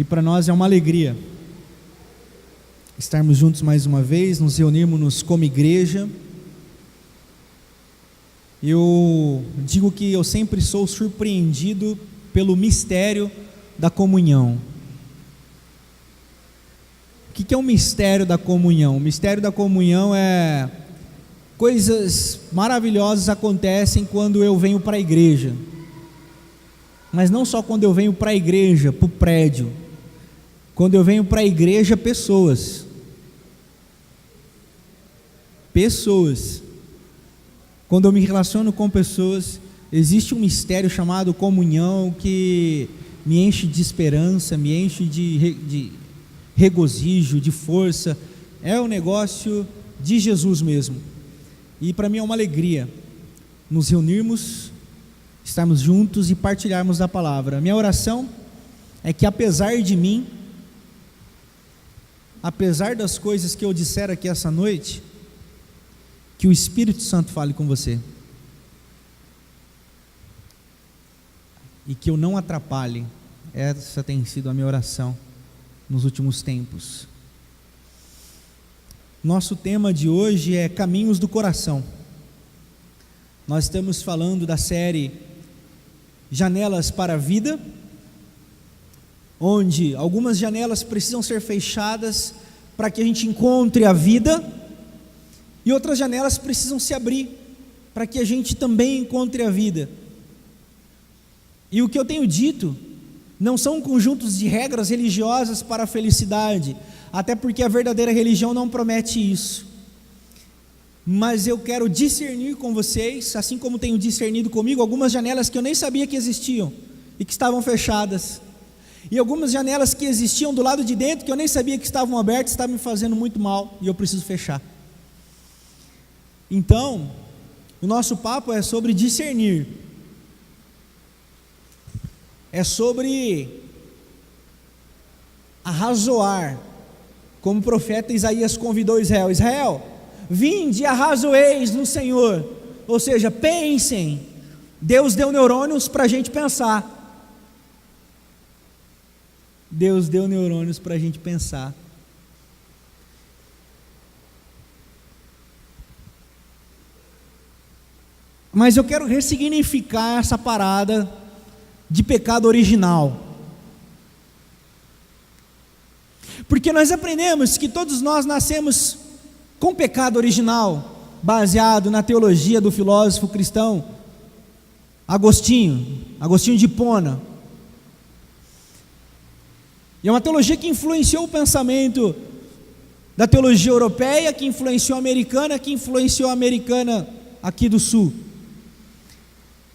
E para nós é uma alegria estarmos juntos mais uma vez, nos reunirmos como igreja. Eu digo que eu sempre sou surpreendido pelo mistério da comunhão. O que é o mistério da comunhão? O mistério da comunhão é coisas maravilhosas acontecem quando eu venho para a igreja. Mas não só quando eu venho para a igreja, para o prédio. Quando eu venho para a igreja, pessoas. Quando eu me relaciono com pessoas, existe um mistério chamado comunhão que me enche de esperança, me enche de regozijo, de força. É o negócio de Jesus mesmo. E para mim é uma alegria nos reunirmos, estarmos juntos e partilharmos da palavra. Minha oração é que apesar de mim, apesar das coisas que eu disser aqui essa noite, que o Espírito Santo fale com você e que eu não atrapalhe. Essa tem sido a minha oração nos últimos tempos. Nosso tema de hoje é Caminhos do Coração. Nós estamos falando da série Janelas para a Vida, onde algumas janelas precisam ser fechadas para que a gente encontre a vida, e outras janelas precisam se abrir para que a gente também encontre a vida. E o que eu tenho dito não são conjuntos de regras religiosas para a felicidade, até porque a verdadeira religião não promete isso. Mas eu quero discernir com vocês, assim como tenho discernido comigo, algumas janelas que eu nem sabia que existiam e que estavam fechadas, e algumas janelas que existiam do lado de dentro que eu nem sabia que estavam abertas, estavam me fazendo muito mal e eu preciso fechar. Então, o nosso papo é sobre discernir, é sobre arrazoar, como o profeta Isaías convidou Israel: Israel, vinde e arrazoeis no Senhor. Ou seja, pensem. Deus deu neurônios para a gente pensar. Deus deu neurônios para a gente pensar. Mas eu quero ressignificar essa parada de pecado original. Porque nós aprendemos que todos nós nascemos com pecado original, baseado na teologia do filósofo cristão Agostinho de Hipona. E é uma teologia que influenciou o pensamento da teologia europeia, que influenciou a americana, que influenciou a americana aqui do sul.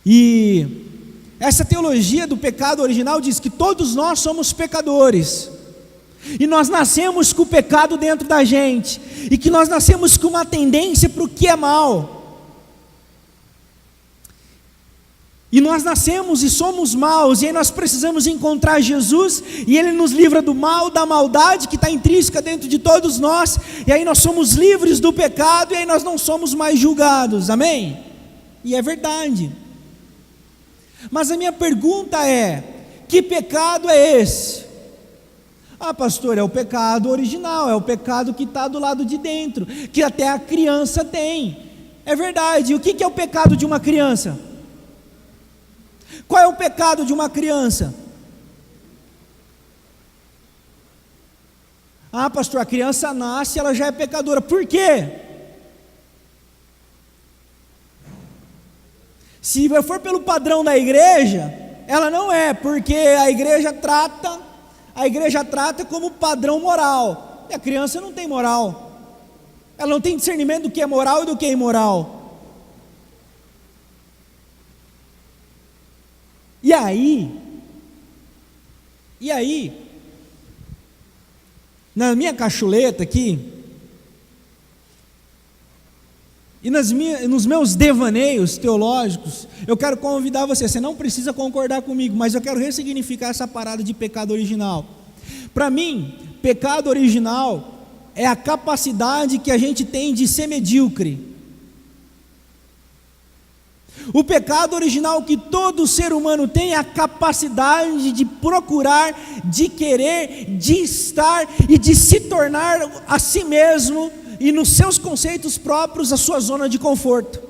E essa teologia do pecado original diz que todos nós somos pecadores, e nós nascemos com o pecado dentro da gente, e que nós nascemos com uma tendência para o que é mal. E nós nascemos e somos maus, e aí nós precisamos encontrar Jesus, e Ele nos livra do mal, da maldade que está intrínseca dentro de todos nós, e aí nós somos livres do pecado, e aí nós não somos mais julgados, amém? E é verdade. Mas a minha pergunta é: que pecado é esse? Ah, pastor, é o pecado original, é o pecado que está do lado de dentro, que até a criança tem. É verdade. E o que é o pecado de uma criança? Qual é o pecado de uma criança? Ah, pastor, a criança nasce, ela já é pecadora. Por quê? Se for pelo padrão da igreja, ela não é, porque a igreja trata como padrão moral, e a criança não tem moral, ela não tem discernimento do que é moral e do que é imoral. E aí, na minha cachuleta aqui, e nos meus devaneios teológicos, eu quero convidar você não precisa concordar comigo, mas eu quero ressignificar essa parada de pecado original. Para mim, pecado original é a capacidade que a gente tem de ser medíocre. O pecado original que todo ser humano tem é a capacidade de procurar, de querer, de estar e de se tornar a si mesmo e nos seus conceitos próprios a sua zona de conforto.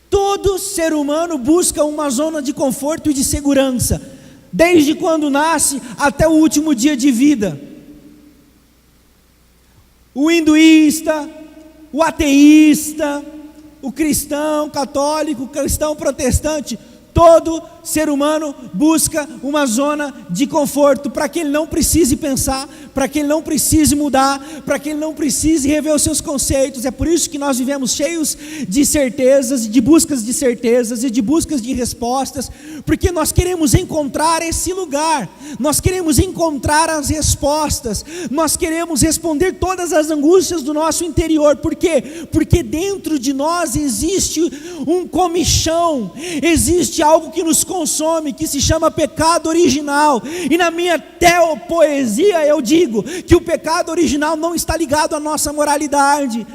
Todo ser humano busca uma zona de conforto e de segurança, desde quando nasce até o último dia de vida. O hinduísta, o ateísta, o cristão católico, o cristão protestante, todo ser humano busca uma zona de conforto, para que ele não precise pensar, para que ele não precise mudar, para que ele não precise rever os seus conceitos. É por isso que nós vivemos cheios de certezas, de buscas de certezas e de buscas de respostas, porque nós queremos encontrar esse lugar, nós queremos encontrar as respostas, nós queremos responder todas as angústias do nosso interior. Por quê? Porque dentro de nós existe um comichão, existe algo que nos consome, que se chama pecado original. E na minha teopoesia eu digo que o pecado original não está ligado à nossa moralidade,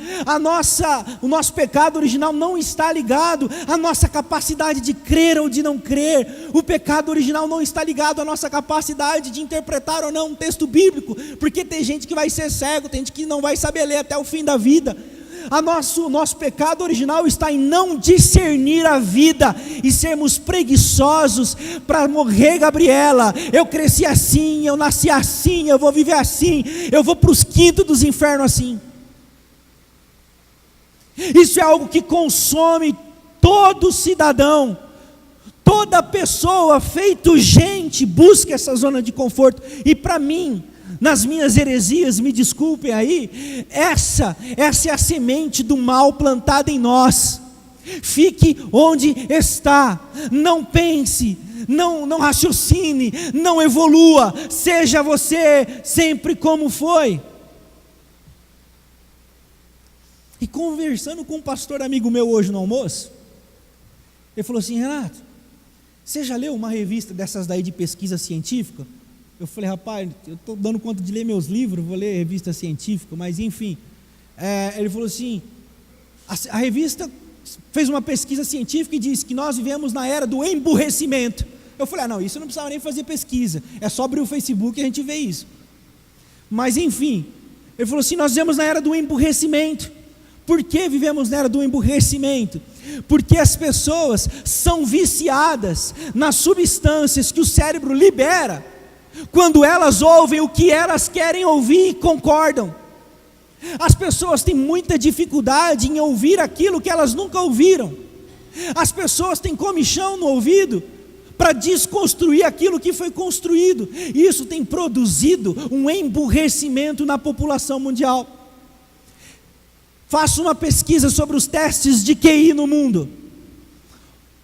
o nosso pecado original não está ligado à nossa capacidade de crer ou de não crer. O pecado original não está ligado à nossa capacidade de interpretar ou não um texto bíblico, porque tem gente que vai ser cego, tem gente que não vai saber ler até o fim da vida. O nosso pecado original está em não discernir a vida e sermos preguiçosos para morrer. Gabriela, eu cresci assim, eu nasci assim, eu vou viver assim, eu vou para os quintos dos infernos assim. Isso é algo que consome todo cidadão, toda pessoa feito gente busca essa zona de conforto. E para mim, nas minhas heresias, me desculpem aí, essa é a semente do mal plantada em nós. Fique onde está, não pense, não raciocine, não evolua, seja você sempre como foi. E conversando com um pastor amigo meu hoje no almoço, ele falou assim: Renato, você já leu uma revista dessas daí de pesquisa científica? Eu falei: rapaz, eu estou dando conta de ler meus livros, vou ler revista científica, mas enfim. Ele falou assim: a revista fez uma pesquisa científica e disse que nós vivemos na era do emburrecimento. Eu falei: não, isso não precisava nem fazer pesquisa, é só abrir o Facebook e a gente vê isso. Mas enfim, ele falou assim: nós vivemos na era do emburrecimento. Por que vivemos na era do emburrecimento? Porque as pessoas são viciadas nas substâncias que o cérebro libera quando elas ouvem o que elas querem ouvir e concordam. As pessoas têm muita dificuldade em ouvir aquilo que elas nunca ouviram. As pessoas têm comichão no ouvido para desconstruir aquilo que foi construído. Isso tem produzido um emburrecimento na população mundial. Faça uma pesquisa sobre os testes de QI no mundo.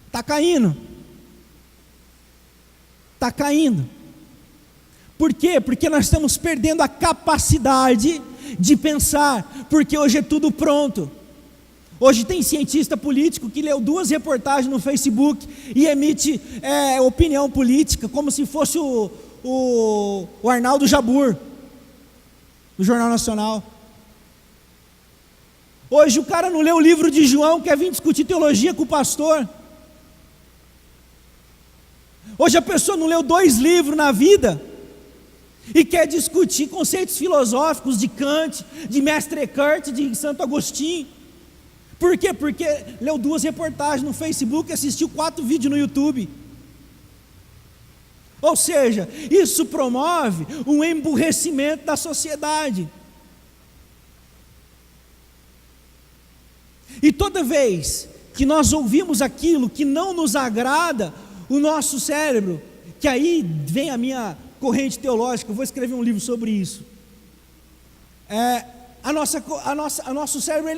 Está caindo. Está caindo. Por quê? Porque nós estamos perdendo a capacidade de pensar, porque hoje é tudo pronto. Hoje tem cientista político que leu 2 reportagens no Facebook e emite opinião política, como se fosse o Arnaldo Jabur, do Jornal Nacional. Hoje o cara não leu o livro de João, quer vir discutir teologia com o pastor. Hoje a pessoa não leu 2 livros na vida e quer discutir conceitos filosóficos de Kant, de Mestre Eckhart, de Santo Agostinho. Por quê? Porque leu 2 reportagens no Facebook e assistiu 4 vídeos no YouTube. Ou seja, isso promove um emburrecimento da sociedade. E toda vez que nós ouvimos aquilo que não nos agrada, o nosso cérebro, que aí vem a minha corrente teológica, eu vou escrever um livro sobre isso. Nosso cérebro,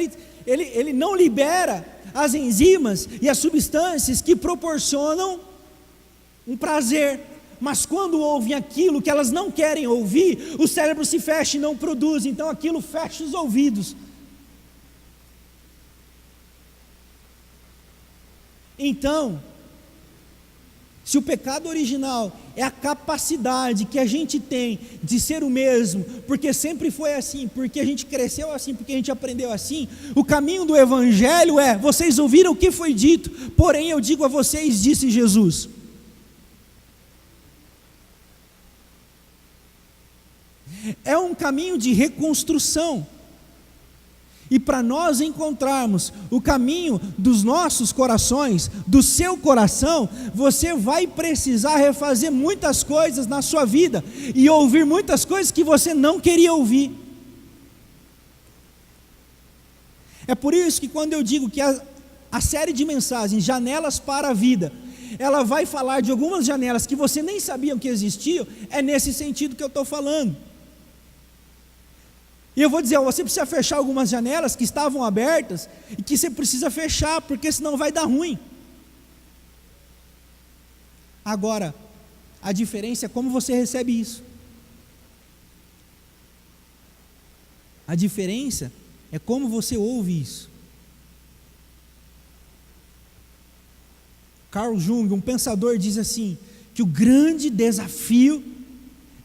ele não libera as enzimas e as substâncias que proporcionam um prazer. Mas quando ouvem aquilo que elas não querem ouvir, o cérebro se fecha e não produz, então aquilo fecha os ouvidos. Então, Se o pecado original é a capacidade que a gente tem de ser o mesmo, porque sempre foi assim, porque a gente cresceu assim, porque a gente aprendeu assim, o caminho do Evangelho é: vocês ouviram o que foi dito, porém eu digo a vocês, disse Jesus. É um caminho de reconstrução. E para nós encontrarmos o caminho dos nossos corações, do seu coração, você vai precisar refazer muitas coisas na sua vida e ouvir muitas coisas que você não queria ouvir. É por isso que quando eu digo que a série de mensagens, Janelas para a Vida, ela vai falar de algumas janelas que você nem sabia que existiam, é nesse sentido que eu estou falando. E eu vou dizer, você precisa fechar algumas janelas que estavam abertas e que você precisa fechar, porque senão vai dar ruim. Agora, a diferença é como você recebe isso. A diferença é como você ouve isso. Carl Jung, um pensador, diz assim, que o grande desafio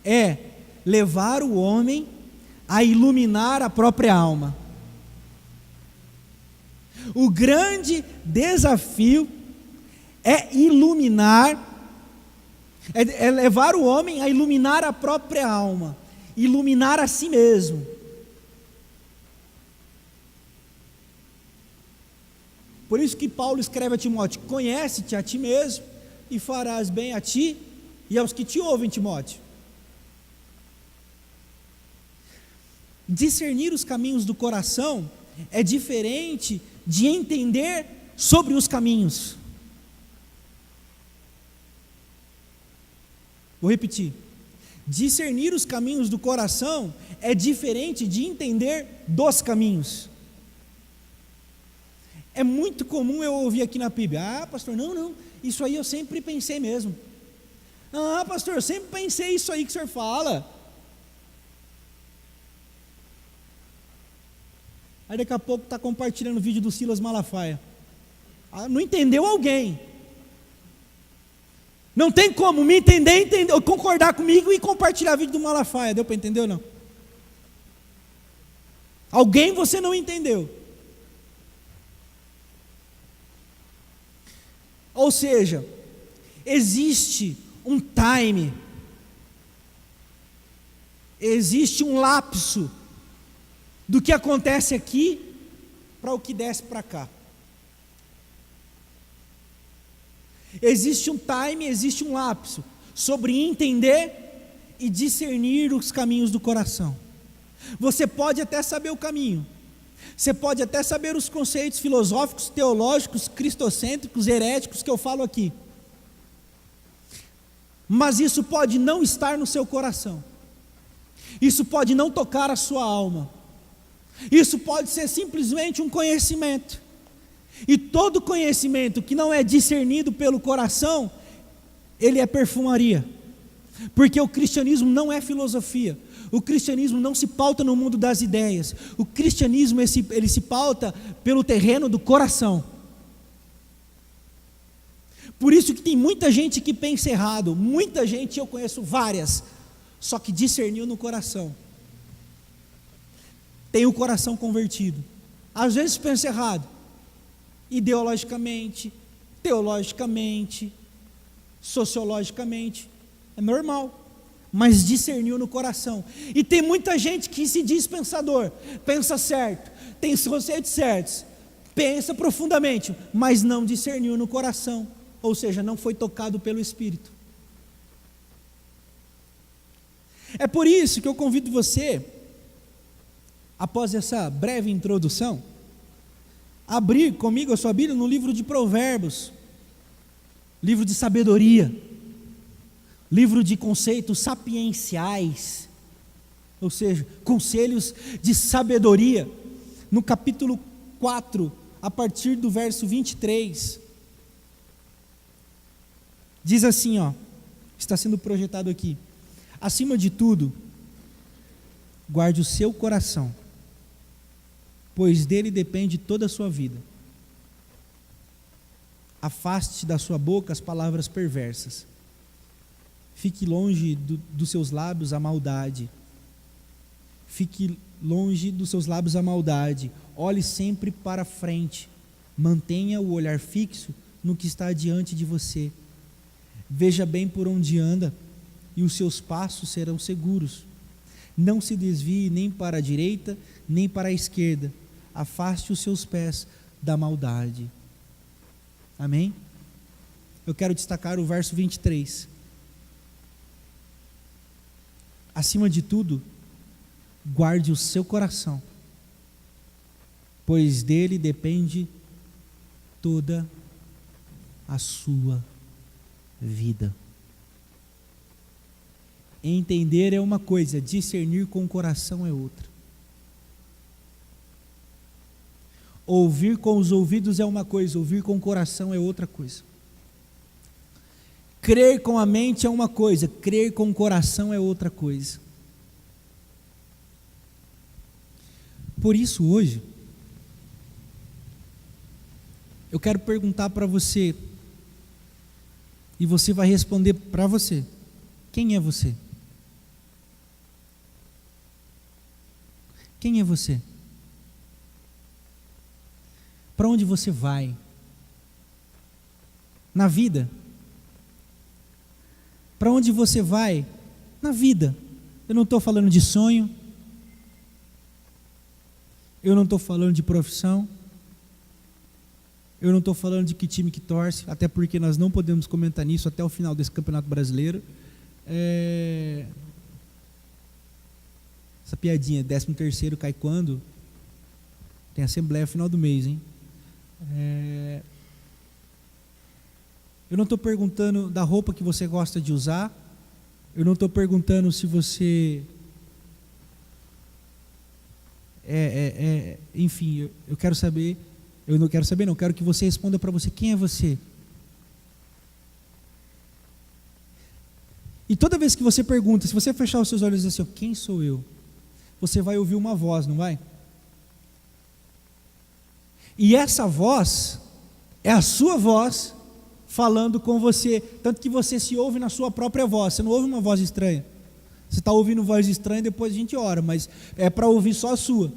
é levar o homem a iluminar a própria alma. O grande desafio é levar o homem a iluminar a própria alma, iluminar a si mesmo. Por isso que Paulo escreve a Timóteo: conhece-te a ti mesmo e farás bem a ti e aos que te ouvem, Timóteo. Discernir os caminhos do coração é diferente de entender sobre os caminhos. Vou repetir. Discernir os caminhos do coração é diferente de entender dos caminhos. É muito comum eu ouvir aqui na PIB: ah, pastor, não, isso aí eu sempre pensei mesmo. Ah, pastor, eu sempre pensei isso aí que o senhor fala. Aí daqui a pouco está compartilhando o vídeo do Silas Malafaia. Não entendeu alguém. Não tem como me entender, concordar comigo e compartilhar o vídeo do Malafaia. Deu para entender ou não? Alguém você não entendeu. Ou seja, existe um time, existe um lapso do que acontece aqui para o que desce para cá. Existe um time, existe um lapso sobre entender e discernir os caminhos do coração. Você pode até saber o caminho, você pode até saber os conceitos filosóficos, teológicos, cristocêntricos, heréticos que eu falo aqui, mas isso pode não estar no seu coração, isso pode não tocar a sua alma. Isso pode ser simplesmente um conhecimento, e todo conhecimento que não é discernido pelo coração, ele é perfumaria, porque o cristianismo não é filosofia, o cristianismo não se pauta no mundo das ideias, o cristianismo ele se pauta pelo terreno do coração. Por isso que tem muita gente que pensa errado, muita gente, eu conheço várias, só que discerniu no coração. Tem o coração convertido. Às vezes pensa errado, ideologicamente, teologicamente, sociologicamente, é normal, mas discerniu no coração. E tem muita gente que se diz pensador, pensa certo, tem os conceitos certos, pensa profundamente, mas não discerniu no coração, ou seja, não foi tocado pelo Espírito. É por isso que eu convido você, após essa breve introdução, abrir comigo a sua Bíblia no livro de Provérbios, livro de sabedoria, livro de conceitos sapienciais, ou seja, conselhos de sabedoria, no capítulo 4, a partir do verso 23, diz assim, está sendo projetado aqui: acima de tudo, guarde o seu coração, pois dele depende toda a sua vida. Afaste da sua boca as palavras perversas. Fique longe dos seus lábios a maldade. Fique longe dos seus lábios a maldade. Olhe sempre para frente. Mantenha o olhar fixo no que está diante de você. Veja bem por onde anda, e os seus passos serão seguros. Não se desvie nem para a direita, nem para a esquerda. Afaste os seus pés da maldade. Amém? Eu quero destacar o verso 23. Acima de tudo, guarde o seu coração, pois dele depende toda a sua vida. Entender é uma coisa, discernir com o coração é outra. Ouvir com os ouvidos é uma coisa, ouvir com o coração é outra coisa. Crer com a mente é uma coisa, crer com o coração é outra coisa. Por isso, hoje, eu quero perguntar para você, e você vai responder para você: quem é você? Quem é você? Para onde você vai? Na vida? Para onde você vai? Na vida. Eu não estou falando de sonho. Eu não estou falando de profissão. Eu não estou falando de que time que torce, até porque nós não podemos comentar nisso até o final desse Campeonato Brasileiro. Essa piadinha, 13º cai quando? Tem assembleia no final do mês, hein? Eu não estou perguntando da roupa que você gosta de usar. Eu não estou perguntando se você enfim, eu quero saber. Eu não quero saber, não. Eu quero que você responda para você: quem é você? E toda vez que você pergunta, se você fechar os seus olhos e dizer assim: quem sou eu? Você vai ouvir uma voz, não vai? E essa voz é a sua voz falando com você, tanto que você se ouve na sua própria voz. Você não ouve uma voz estranha. Você está ouvindo voz estranha, depois a gente ora, mas é para ouvir só a sua.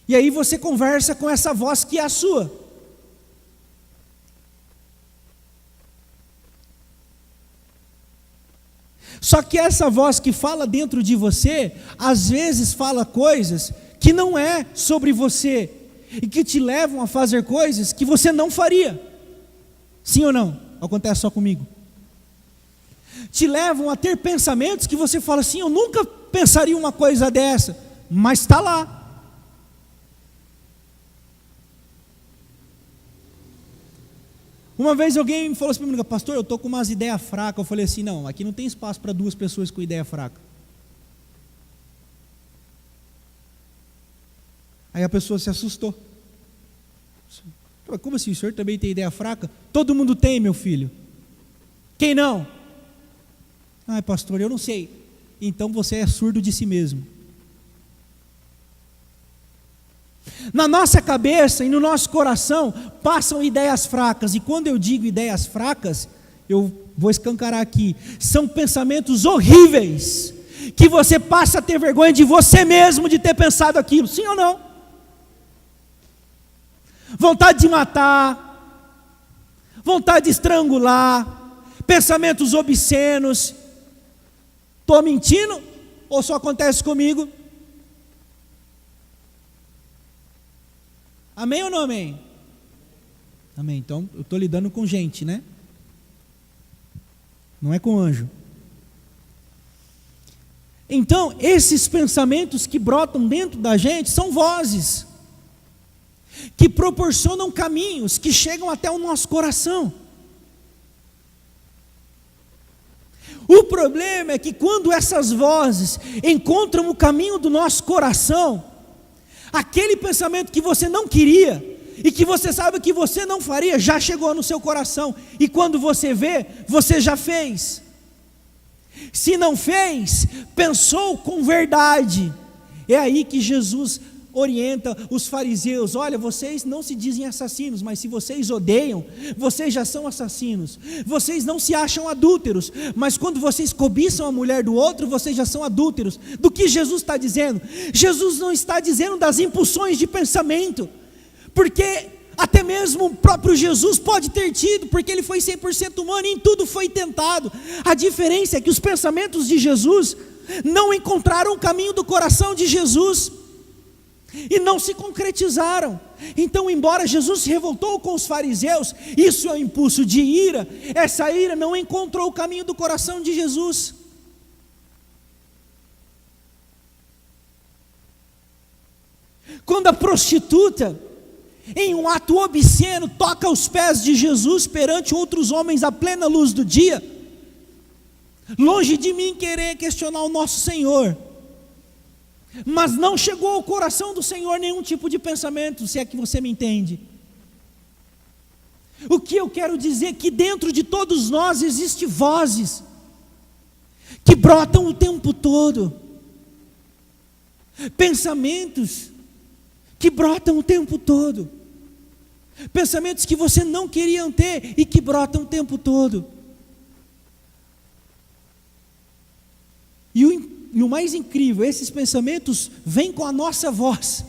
E aí você conversa com essa voz que é a sua. Só que essa voz que fala dentro de você, às vezes fala coisas que não é sobre você, e que te levam a fazer coisas que você não faria. Sim ou não? Acontece só comigo. Te levam a ter pensamentos que você fala assim: eu nunca pensaria uma coisa dessa, mas está lá. Uma vez alguém falou assim para mim: pastor, eu estou com umas ideias fracas. Eu falei assim: não, aqui não tem espaço para duas pessoas com ideia fraca. Aí a pessoa se assustou. Como assim, o senhor também tem ideia fraca? Todo mundo tem, meu filho. Quem não? Ai, pastor, eu não sei. Então você é surdo de si mesmo. Na nossa cabeça e no nosso coração passam ideias fracas. E quando eu digo ideias fracas, eu vou escancarar aqui: são pensamentos horríveis, que você passa a ter vergonha de você mesmo de ter pensado aquilo. Sim ou não? Vontade de matar, vontade de estrangular, pensamentos obscenos. Estou mentindo ou só acontece comigo? Amém ou não amém? Amém. Então eu estou lidando com gente, né? Não é com anjo. Então esses pensamentos que brotam dentro da gente são vozes que proporcionam caminhos que chegam até o nosso coração. O problema é que quando essas vozes encontram o caminho do nosso coração, aquele pensamento que você não queria e que você sabe que você não faria, já chegou no seu coração, e quando você vê, você já fez. Se não fez, pensou com verdade. É aí que Jesus orienta os fariseus: olha, vocês não se dizem assassinos, mas se vocês odeiam, vocês já são assassinos. Vocês não se acham adúlteros, mas quando vocês cobiçam a mulher do outro, vocês já são adúlteros. Do que Jesus está dizendo? Jesus não está dizendo das impulsões de pensamento, porque até mesmo o próprio Jesus pode ter tido, porque ele foi 100% humano e em tudo foi tentado. A diferença é que os pensamentos de Jesus não encontraram o caminho do coração de Jesus e não se concretizaram. Então, embora Jesus se revoltou com os fariseus, isso é um impulso de ira, essa ira não encontrou o caminho do coração de Jesus. Quando a prostituta, em um ato obsceno, toca os pés de Jesus perante outros homens à plena luz do dia, longe de mim querer questionar o nosso Senhor, mas não chegou ao coração do Senhor nenhum tipo de pensamento, se é que você me entende. O que eu quero dizer é que dentro de todos nós existem vozes que brotam o tempo todo, pensamentos que brotam o tempo todo, pensamentos que você não queria ter e que brotam o tempo todo. E o mais incrível, esses pensamentos vêm com a nossa voz,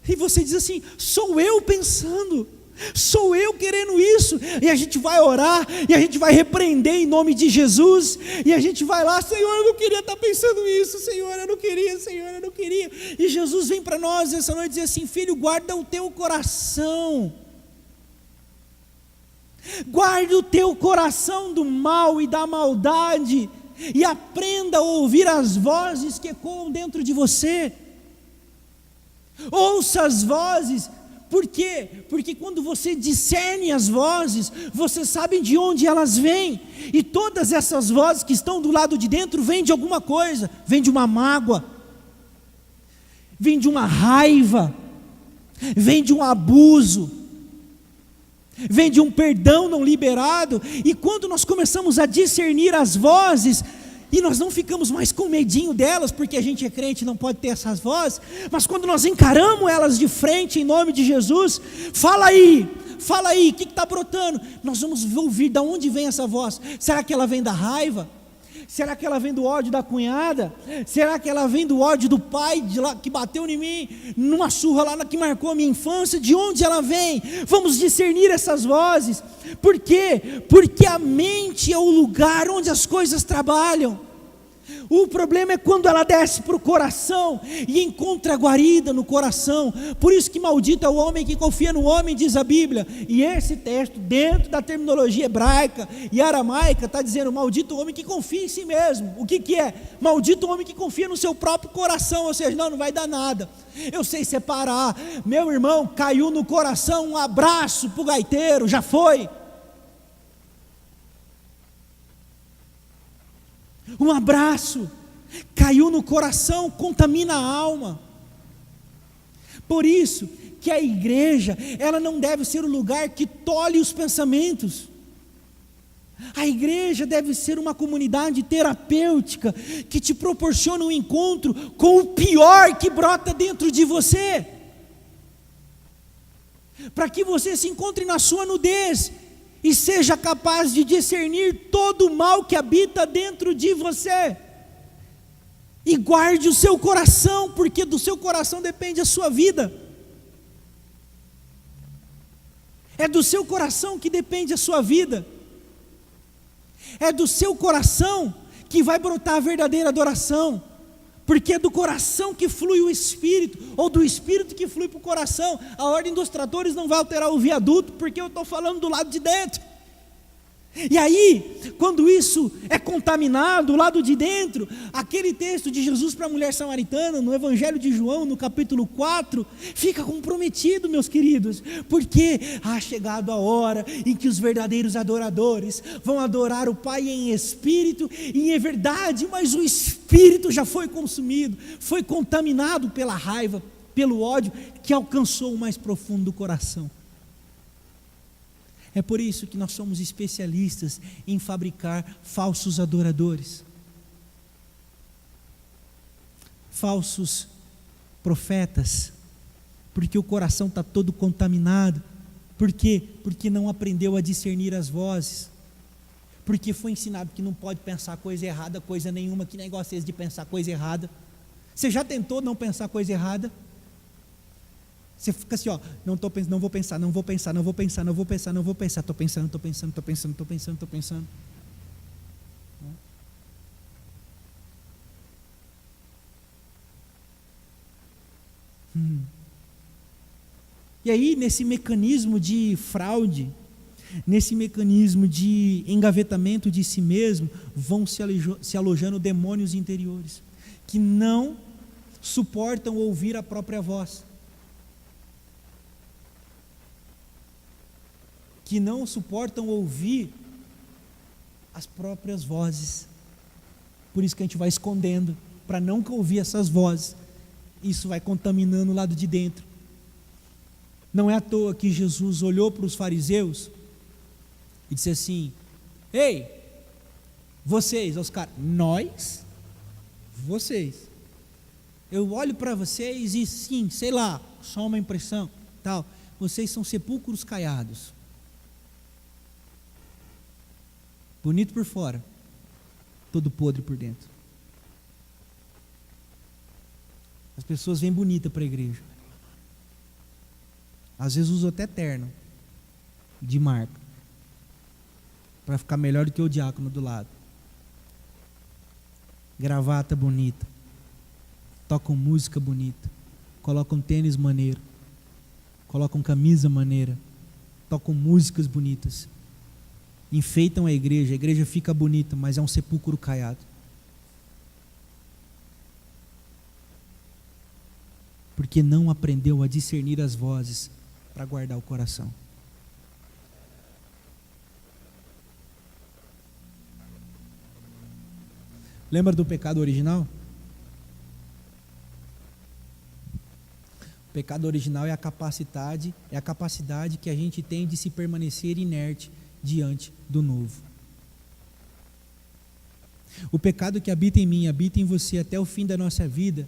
e você diz assim: sou eu pensando, sou eu querendo isso, e a gente vai orar, e a gente vai repreender em nome de Jesus, e a gente vai lá: Senhor, eu não queria estar pensando isso, Senhor, eu não queria, Senhor, eu não queria. E Jesus vem para nós essa noite e diz assim: filho, guarda o teu coração, guarde o teu coração do mal e da maldade, e aprenda a ouvir as vozes que ecoam dentro de você. Ouça as vozes. Por quê? Porque quando você discerne as vozes, você sabe de onde elas vêm, e todas essas vozes que estão do lado de dentro vêm de alguma coisa, vêm de uma mágoa, vêm de uma raiva, vêm de um abuso, vem de um perdão não liberado. E quando nós começamos a discernir as vozes, e nós não ficamos mais com medinho delas, porque a gente é crente, não pode ter essas vozes, mas quando nós encaramos elas de frente, em nome de Jesus: fala aí, o que está brotando? Nós vamos ouvir de onde vem essa voz. Será que ela vem da raiva? Será que ela vem do ódio da cunhada? Será que ela vem do ódio do pai de lá, que bateu em mim, numa surra lá que marcou a minha infância? De onde ela vem? Vamos discernir essas vozes. Por quê? Porque a mente é o lugar onde as coisas trabalham. O problema é quando ela desce para o coração e encontra guarida no coração. Por isso que maldito é o homem que confia no homem, diz a Bíblia. E esse texto, dentro da terminologia hebraica e aramaica, está dizendo: maldito o homem que confia em si mesmo. O que é? Maldito o homem que confia no seu próprio coração. Ou seja, não vai dar nada, eu sei separar. Meu irmão, caiu no coração, um abraço para o gaiteiro, já foi. Um abraço caiu no coração, contamina a alma. Por isso que a igreja, ela não deve ser o lugar que tolhe os pensamentos. A igreja deve ser uma comunidade terapêutica, que te proporciona um encontro com o pior que brota dentro de você, para que você se encontre na sua nudez e seja capaz de discernir todo o mal que habita dentro de você. E guarde o seu coração, porque do seu coração depende a sua vida. É do seu coração que depende a sua vida. É do seu coração que vai brotar a verdadeira adoração. Porque é do coração que flui o Espírito, ou do Espírito que flui para o coração. A ordem dos tratores não vai alterar o viaduto, porque eu estou falando do lado de dentro. E aí, quando isso é contaminado, do lado de dentro, aquele texto de Jesus para a mulher samaritana, no Evangelho de João, no capítulo 4, fica comprometido, meus queridos, porque ha chegado a hora em que os verdadeiros adoradores vão adorar o Pai em espírito e em verdade, mas o espírito já foi consumido, foi contaminado pela raiva, pelo ódio que alcançou o mais profundo do coração. É por isso que nós somos especialistas em fabricar falsos adoradores, falsos profetas, porque o coração está todo contaminado. Por quê? Porque não aprendeu a discernir as vozes, porque foi ensinado que não pode pensar coisa errada, coisa nenhuma. Que negócio é esse de pensar coisa errada? Você já tentou não pensar coisa errada? Você fica assim, ó, não vou pensar, estou pensando. E aí, nesse mecanismo de fraude, nesse mecanismo de engavetamento de si mesmo, vão se alojando demônios interiores, que não suportam ouvir a própria voz, que não suportam ouvir as próprias vozes. Por isso que a gente vai escondendo, para não ouvir essas vozes. Isso vai contaminando o lado de dentro. Não é à toa que Jesus olhou para os fariseus e disse assim: ei, vocês, aos caras, vocês, eu olho para vocês e sim, sei lá, só uma impressão, tal, vocês são sepulcros caiados, bonito por fora, todo podre por dentro. As pessoas vêm bonitas para a igreja, às vezes usam até terno de marca, para ficar melhor do que o diácono do lado, gravata bonita, tocam música bonita, colocam tênis maneiro, colocam camisa maneira, tocam músicas bonitas, enfeitam a igreja fica bonita, mas é um sepulcro caiado. Porque não aprendeu a discernir as vozes para guardar o coração. Lembra do pecado original? O pecado original é a capacidade que a gente tem de se permanecer inerte diante do novo. O pecado que habita em mim, habita em você até o fim da nossa vida,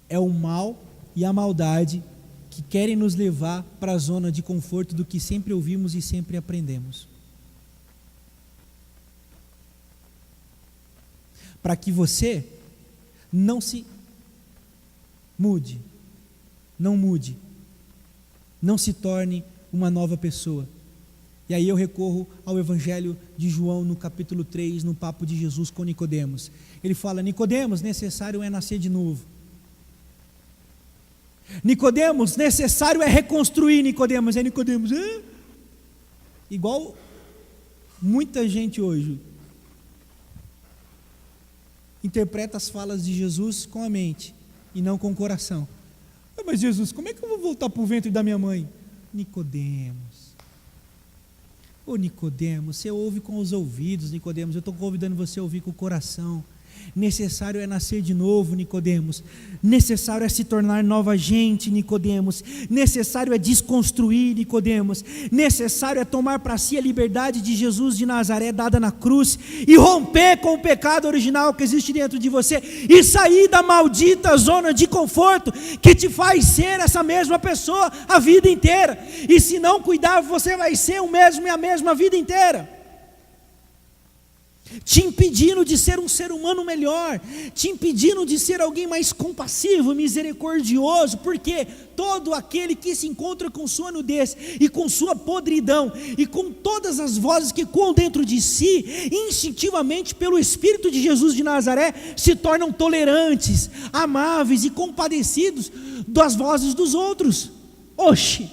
é o mal e a maldade que querem nos levar para a zona de conforto do que sempre ouvimos e sempre aprendemos. Para que você não se mude, não se torne uma nova pessoa. E aí eu recorro ao Evangelho de João, no capítulo 3, no papo de Jesus com Nicodemos. Ele fala: Nicodemos, necessário é nascer de novo. Nicodemos, necessário é reconstruir. Nicodemos, igual muita gente hoje interpreta as falas de Jesus com a mente e não com o coração. Mas Jesus, como é que eu vou voltar para o ventre da minha mãe? Nicodemos, Nicodemos, você ouve com os ouvidos. Nicodemos, eu estou convidando você a ouvir com o coração. Necessário é nascer de novo, Nicodemos. Necessário é se tornar nova gente, Nicodemos. Necessário é desconstruir, Nicodemos. Necessário é tomar para si a liberdade de Jesus de Nazaré dada na cruz e romper com o pecado original que existe dentro de você e sair da maldita zona de conforto que te faz ser essa mesma pessoa a vida inteira. E se não cuidar, você vai ser o mesmo e a mesma vida inteira, te impedindo de ser um ser humano melhor, te impedindo de ser alguém mais compassivo, misericordioso, porque todo aquele que se encontra com sua nudez e com sua podridão e com todas as vozes que coam dentro de si, instintivamente pelo Espírito de Jesus de Nazaré, se tornam tolerantes, amáveis e compadecidos das vozes dos outros. Oxe!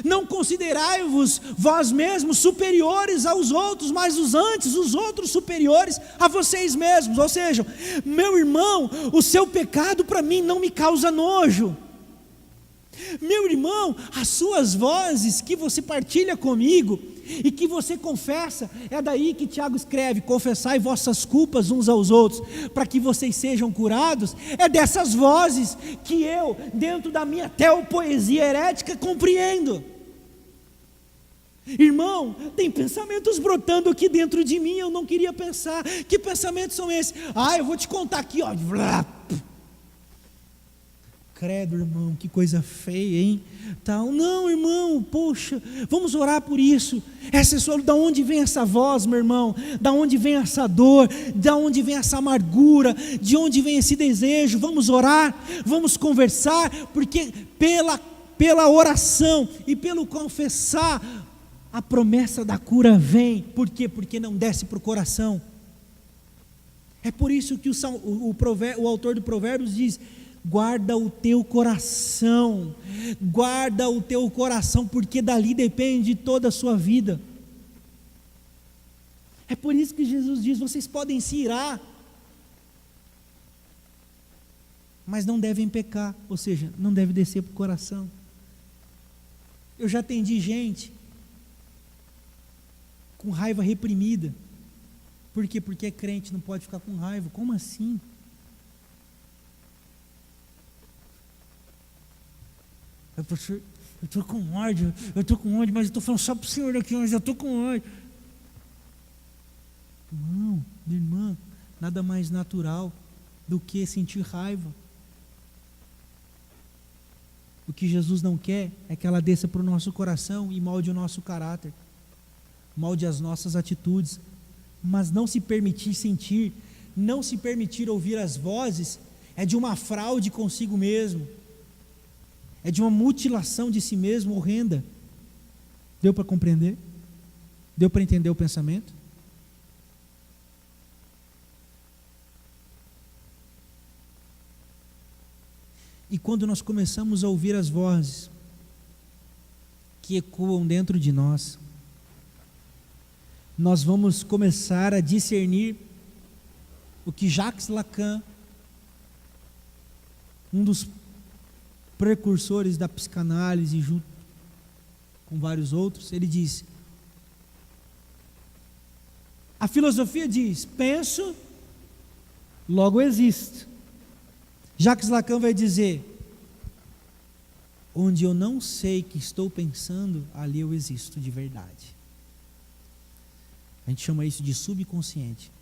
Não considerai-vos vós mesmos superiores aos outros, mas os outros superiores a vocês mesmos. Ou seja, meu irmão, o seu pecado para mim não me causa nojo. Meu irmão, as suas vozes que você partilha comigo e que você confessa, é daí que Tiago escreve: confessai vossas culpas uns aos outros, para que vocês sejam curados. É dessas vozes que eu, dentro da minha teopoesia herética, compreendo. Irmão, tem pensamentos brotando aqui dentro de mim, eu não queria pensar. Que pensamentos são esses? Eu vou te contar aqui, ó. Credo, irmão, que coisa feia, hein? Tal. Não, irmão, poxa, vamos orar por isso. Essa é só, da onde vem essa voz, meu irmão? Da onde vem essa dor? Da onde vem essa amargura? De onde vem esse desejo? Vamos orar, vamos conversar, porque pela oração e pelo confessar, a promessa da cura vem. Por quê? Porque não desce para o coração. É por isso que o autor do Provérbios diz: guarda o teu coração, porque dali depende toda a sua vida. É por isso que Jesus diz: vocês podem se irar, mas não devem pecar, ou seja, não deve descer para o coração. Eu já atendi gente com raiva reprimida. Por quê? Porque é crente, não pode ficar com raiva. Como assim? Pastor, eu estou com ódio, mas eu estou falando só para o senhor aqui, mas eu estou com ódio. Irmão, minha irmã, nada mais natural do que sentir raiva. O que Jesus não quer é que ela desça para o nosso coração e molde o nosso caráter, molde as nossas atitudes, mas não se permitir sentir, não se permitir ouvir as vozes, é de uma fraude consigo mesmo, é de uma mutilação de si mesmo horrenda. Deu para compreender? Deu para entender o pensamento? E quando nós começamos a ouvir as vozes que ecoam dentro de nós, nós vamos começar a discernir o que Jacques Lacan, um dos precursores da psicanálise, junto com vários outros, ele diz: a filosofia diz, penso, logo existo. Jacques Lacan vai dizer: onde eu não sei que estou pensando, ali eu existo de verdade. A gente chama isso de subconsciente.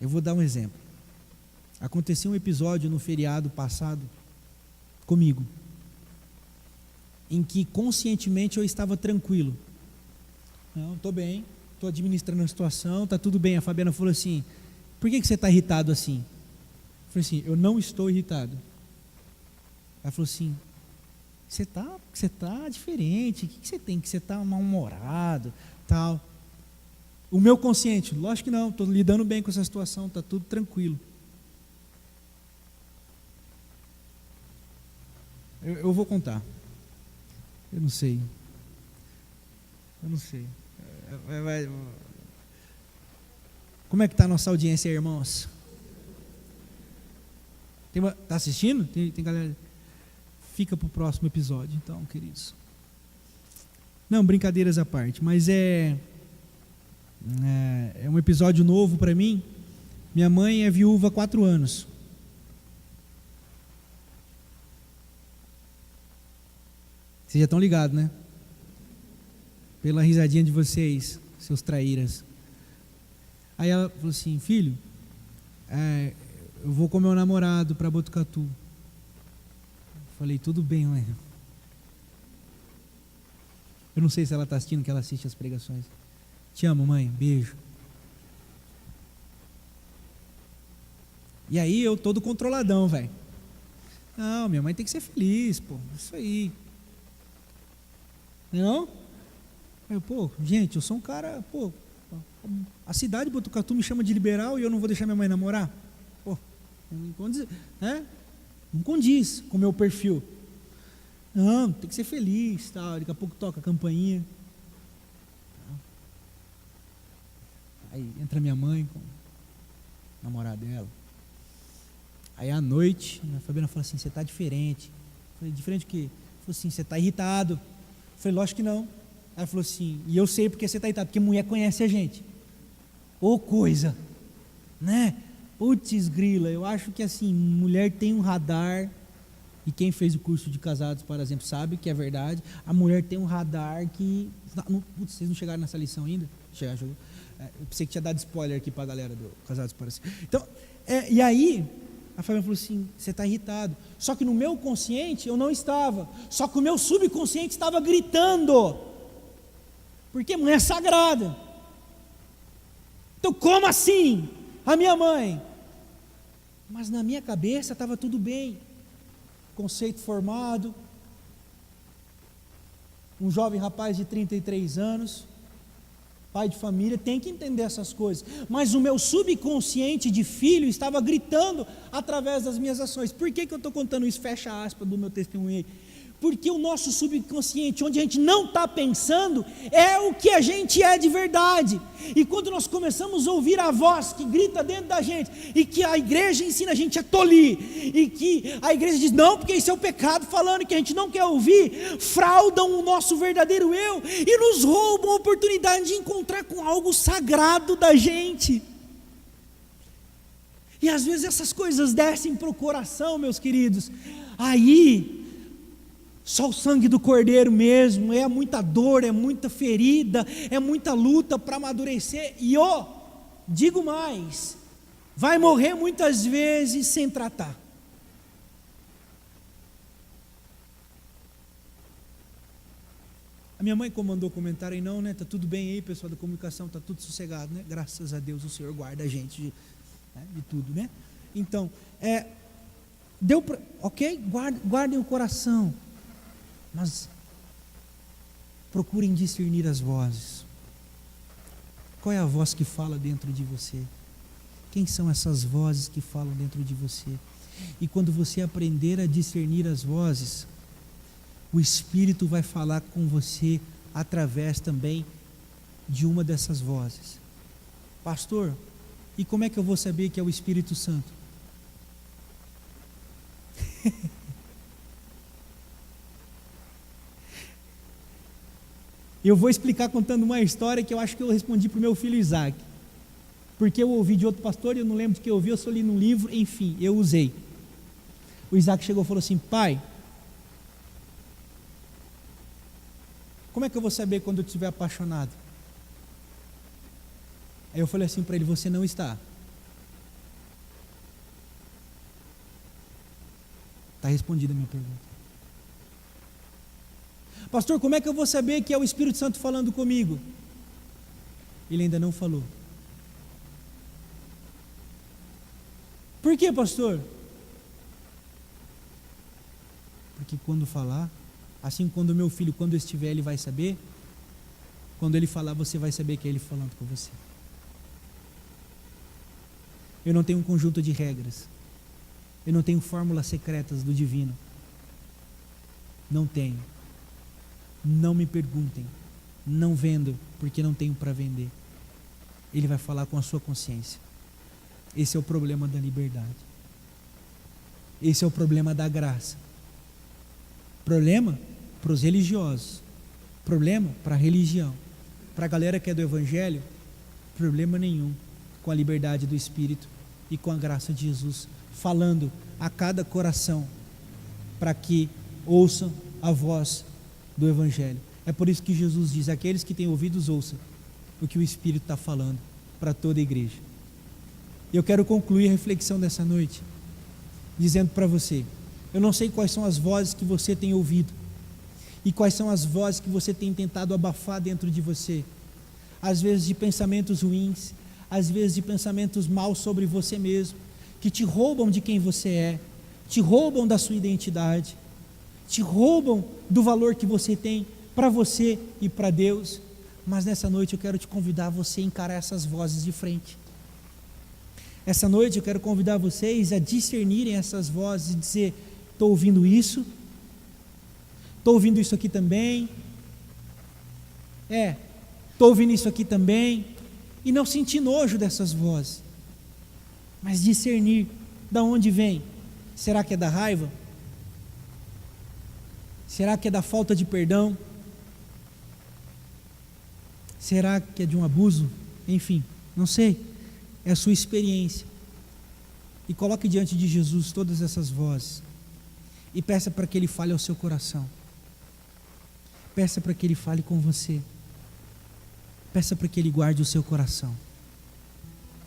Eu vou dar um exemplo. Aconteceu um episódio no feriado passado comigo, em que conscientemente eu estava tranquilo. Não, estou bem, estou administrando a situação, está tudo bem. A Fabiana falou assim: por que você está irritado assim? Eu falei assim: eu não estou irritado. Ela falou assim: você está diferente, o que você tem? Que você está mal-humorado, tal. O meu consciente: lógico que não, estou lidando bem com essa situação, está tudo tranquilo. Eu vou contar. Eu não sei. Como é que está a nossa audiência aí, irmãos? Está assistindo? Tem galera? Fica para o próximo episódio, então, queridos. Não, brincadeiras à parte, mas é um episódio novo para mim. Minha mãe é viúva há 4 anos. Vocês já estão ligados, né? Pela risadinha de vocês, seus traíras. Aí ela falou assim: filho, eu vou com meu namorado para Botucatu. Eu falei: tudo bem, mãe. Eu não sei se ela está assistindo, que ela assiste as pregações. Te amo, mãe, beijo. E aí eu todo controladão, velho. Não, minha mãe tem que ser feliz, pô, isso aí. Não? Gente, eu sou um cara, a cidade de Botucatu me chama de liberal e eu não vou deixar minha mãe namorar? Não condiz com o meu perfil. Não, tem que ser feliz, tal. Daqui a pouco toca a campainha. Aí entra minha mãe com o namorado dela. Aí à noite, a Fabiana falou assim: você está diferente. Eu falei: diferente o quê? Ela falou assim: você está irritado. Eu falei: lógico que não. Ela falou assim: e eu sei porque você está irritado, porque mulher conhece a gente. Ô coisa, né? Putz grila, eu acho que assim, mulher tem um radar E quem fez o curso de casados, por exemplo, sabe que é verdade. A mulher tem um radar que... Putz, vocês não chegaram nessa lição ainda? Chegou. Eu pensei que tinha dado spoiler aqui para a galera do Casados para Sempre. Então, e aí, a Fabiana falou assim, você está irritado. Só que no meu consciente eu não estava. Só que o meu subconsciente estava gritando. Porque mãe é sagrada. Então, como assim? A minha mãe. Mas na minha cabeça estava tudo bem. Conceito formado. Um jovem rapaz de 33 anos. Pai de família, tem que entender essas coisas. Mas o meu subconsciente de filho estava gritando através das minhas ações. Por que eu estou contando isso? Fecha aspas do meu testemunho aí. Porque o nosso subconsciente, onde a gente não está pensando, é o que a gente é de verdade. E quando nós começamos a ouvir a voz que grita dentro da gente, e que a igreja ensina a gente a tolir, e que a igreja diz, não, porque isso é o pecado, falando que a gente não quer ouvir, fraudam o nosso verdadeiro eu, e nos roubam a oportunidade de encontrar com algo sagrado da gente. E às vezes essas coisas descem para o coração, meus queridos, aí... Só o sangue do Cordeiro mesmo, é muita dor, é muita ferida, é muita luta para amadurecer. E digo mais, vai morrer muitas vezes sem tratar. A minha mãe comandou comentário aí, não, né? Tá tudo bem aí, pessoal da comunicação, tá tudo sossegado, né? Graças a Deus o Senhor guarda a gente de tudo, né? Então, deu para, ok? Guardem o coração. Mas procurem discernir as vozes. Qual é a voz que fala dentro de você? Quem são essas vozes que falam dentro de você? E quando você aprender a discernir as vozes, o Espírito vai falar com você através também de uma dessas vozes. Pastor, e como é que eu vou saber que é o Espírito Santo? Eu vou explicar contando uma história que eu acho que eu respondi para o meu filho Isaac. Porque eu ouvi de outro pastor e eu não lembro de que eu ouvi, eu só li num livro, enfim, eu usei. O Isaac chegou e falou assim, pai, como é que eu vou saber quando eu estiver apaixonado? Aí eu falei assim para ele, você não está. Está respondida a minha pergunta. Pastor, como é que eu vou saber que é o Espírito Santo falando comigo? Ele ainda não falou. Por quê, pastor? Porque quando falar, assim quando o meu filho, quando estiver, ele vai saber. Quando ele falar, você vai saber que é ele falando com você. Eu não tenho um conjunto de regras. Eu não tenho fórmulas secretas do divino. Não tenho. Não me perguntem, não vendo, porque não tenho para vender. Ele vai falar com a sua consciência. Esse é o problema da liberdade. Esse é o problema da graça. Problema para os religiosos. Problema para a religião. Para a galera que é do Evangelho, problema nenhum com a liberdade do Espírito e com a graça de Jesus, falando a cada coração para que ouçam a voz do Evangelho. É por isso que Jesus diz, aqueles que têm ouvidos ouçam o que o Espírito está falando para toda a igreja. E eu quero concluir a reflexão dessa noite dizendo para você, eu não sei quais são as vozes que você tem ouvido e quais são as vozes que você tem tentado abafar dentro de você, às vezes de pensamentos ruins, às vezes de pensamentos maus sobre você mesmo, que te roubam de quem você é, te roubam da sua identidade, te roubam do valor que você tem para você e para Deus. Mas nessa noite eu quero te convidar a você encarar essas vozes de frente. Essa noite eu quero convidar vocês a discernirem essas vozes e dizer, estou ouvindo isso, estou ouvindo isso aqui também, estou ouvindo isso aqui também, e não sentir nojo dessas vozes, mas discernir de onde vem. Será que é da raiva? Será que é da falta de perdão? Será que é de um abuso? Enfim, não sei. É a sua experiência. E coloque diante de Jesus todas essas vozes. e peça para que Ele fale ao seu coração. Peça para que Ele fale com você. Peça para que Ele guarde o seu coração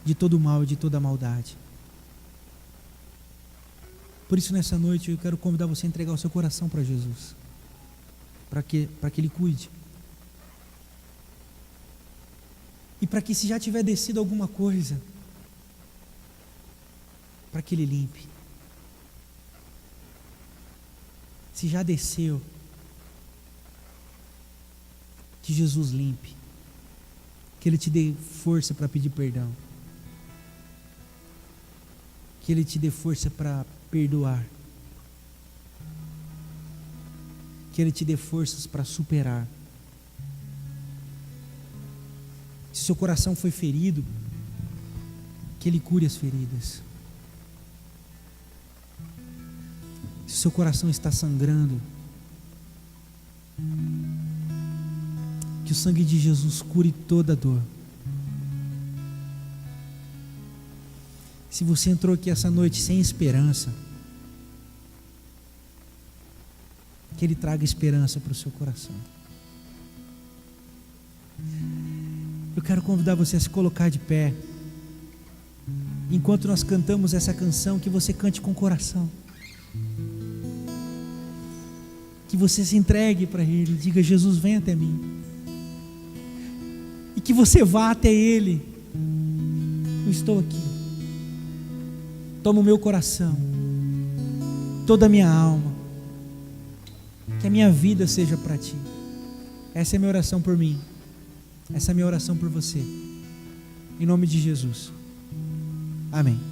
de todo mal e de toda maldade. Por isso, nessa noite, eu quero convidar você a entregar o seu coração para Jesus, para que Ele cuide. E para que, se já tiver descido alguma coisa, para que Ele limpe. Se já desceu, que Jesus limpe, que Ele te dê força para pedir perdão, que Ele te dê força para perdoar, que Ele te dê forças para superar. Se seu coração foi ferido, que Ele cure as feridas. Se seu coração está sangrando, que o sangue de Jesus cure toda a dor. Se você entrou aqui essa noite sem esperança, que Ele traga esperança para o seu coração. Eu quero convidar você a se colocar de pé. Enquanto nós cantamos essa canção, que você cante com o coração. Que você se entregue para Ele, diga: Jesus, vem até mim. E que você vá até Ele. Eu estou aqui. Toma o meu coração, toda a minha alma. Que a minha vida seja para Ti. Essa é a minha oração por mim. Essa é a minha oração por você. Em nome de Jesus. Amém.